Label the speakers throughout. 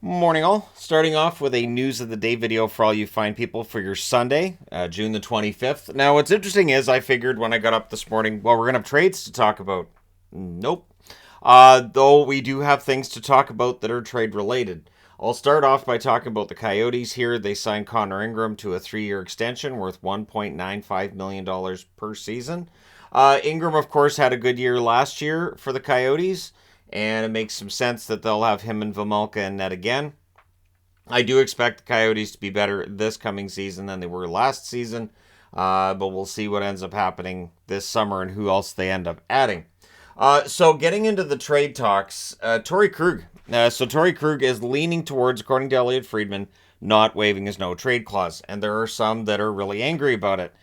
Speaker 1: Morning all. Starting off with a news of the day video for all you fine people for your Sunday, June the 25th. Now what's interesting is I figured when I got up this morning, well, we're going to have trades to talk about. Nope. Though we do have things to talk about that are trade related. I'll start off by talking about the Coyotes here. They signed Connor Ingram to a 3-year extension worth $1.95 million per season. Ingram, of course, had a good year last year for the Coyotes, and it makes some sense that they'll have him and Vejmelka in net again. I do expect the Coyotes to be better this coming season than they were last season, but we'll see what ends up happening this summer and who else they end up adding. So getting into the trade talks, Torrey Krug. Torrey Krug is leaning towards, according to Elliot Friedman, not waiving his no-trade clause, and there are some that are really angry about it.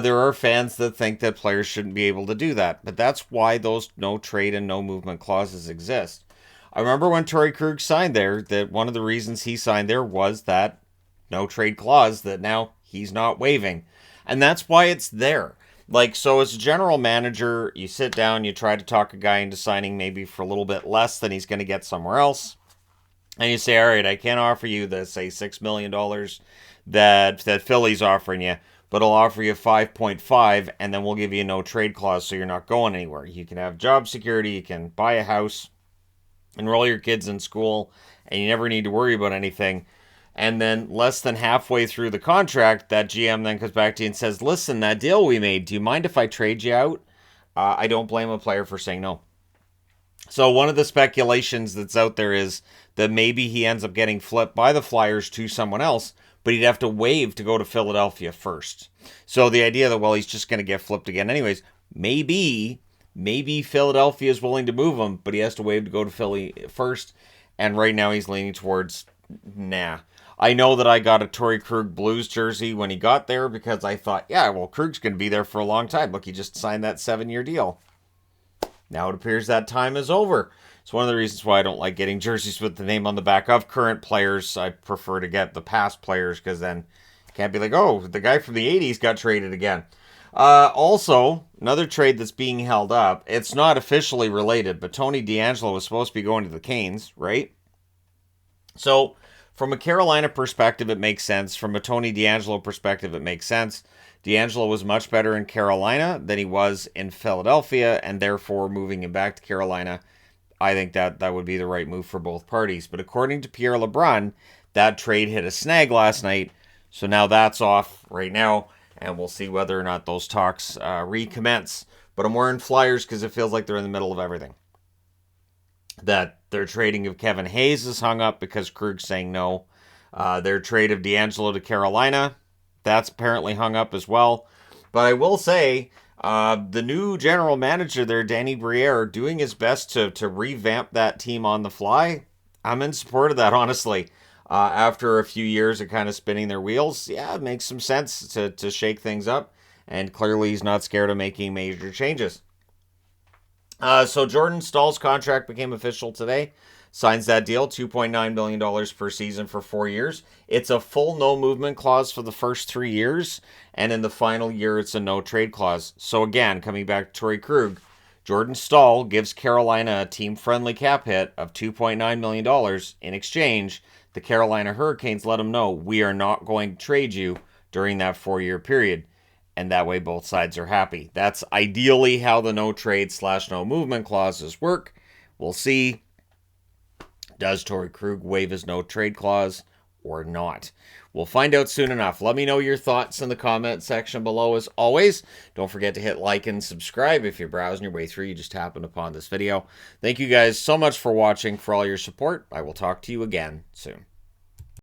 Speaker 1: There are fans that think that players shouldn't be able to do that, but that's why those no trade and no movement clauses exist. I remember when Torrey Krug signed there, that one of the reasons he signed there was that no trade clause that now he's not waiving. And that's why it's there. So as a general manager, you sit down, you try to talk a guy into signing maybe for a little bit less than he's going to get somewhere else. And you say, all right, I can't offer you the, say, $6 million that Philly's offering you, but I'll offer you 5.5, and then we'll give you a no trade clause so you're not going anywhere. You can have job security, you can buy a house, enroll your kids in school, and you never need to worry about anything. And then less than halfway through the contract, that GM then comes back to you and says, listen, that deal we made, do you mind if I trade you out? I don't blame a player for saying no. So one of the speculations that's out there is that maybe he ends up getting flipped by the Flyers to someone else, but he'd have to waive to go to Philadelphia first. So the idea that, well, he's just going to get flipped again anyways, maybe Philadelphia is willing to move him, but he has to waive to go to Philly first, and right now he's leaning towards, nah. I know that I got a Torrey Krug Blues jersey when he got there because I thought, yeah, well, Krug's going to be there for a long time. Look, he just signed that 7-year deal. Now it appears that time is over. It's one of the reasons why I don't like getting jerseys with the name on the back of current players. I prefer to get the past players because then you can't be like, oh, the guy from the 80s got traded again. Also, another trade that's being held up. It's not officially related, but Tony DeAngelo was supposed to be going to the Canes, right? So from a Carolina perspective, it makes sense. From a Tony DeAngelo perspective, it makes sense. DeAngelo was much better in Carolina than he was in Philadelphia, and therefore moving him back to Carolina, I think that would be the right move for both parties. But according to Pierre LeBrun, that trade hit a snag last night, so now that's off right now, and we'll see whether or not those talks recommence. But I'm wearing Flyers because it feels like they're in the middle of everything. That their trading of Kevin Hayes is hung up because Krug's saying no. Their trade of DeAngelo to Carolina, that's apparently hung up as well. But I will say, the new general manager there, Danny Briere, doing his best to revamp that team on the fly. I'm in support of that, honestly. After a few years of kind of spinning their wheels, yeah, it makes some sense to shake things up. And clearly he's not scared of making major changes. So Jordan Stahl's contract became official today. Signs that deal, $2.9 million per season for 4 years. It's a full no movement clause for the first 3 years, and in the final year, it's a no trade clause. So again, coming back to Torrey Krug, Jordan Stahl gives Carolina a team-friendly cap hit of $2.9 million. In exchange, the Carolina Hurricanes let him know, we are not going to trade you during that 4-year period. And that way both sides are happy. That's ideally how the no trade / no movement clauses work. We'll see. Does Torrey Krug waive his no trade clause or not? We'll find out soon enough. Let me know your thoughts in the comment section below as always. Don't forget to hit like and subscribe if you're browsing your way through. You just happened upon this video. Thank you guys so much for watching, for all your support. I will talk to you again soon.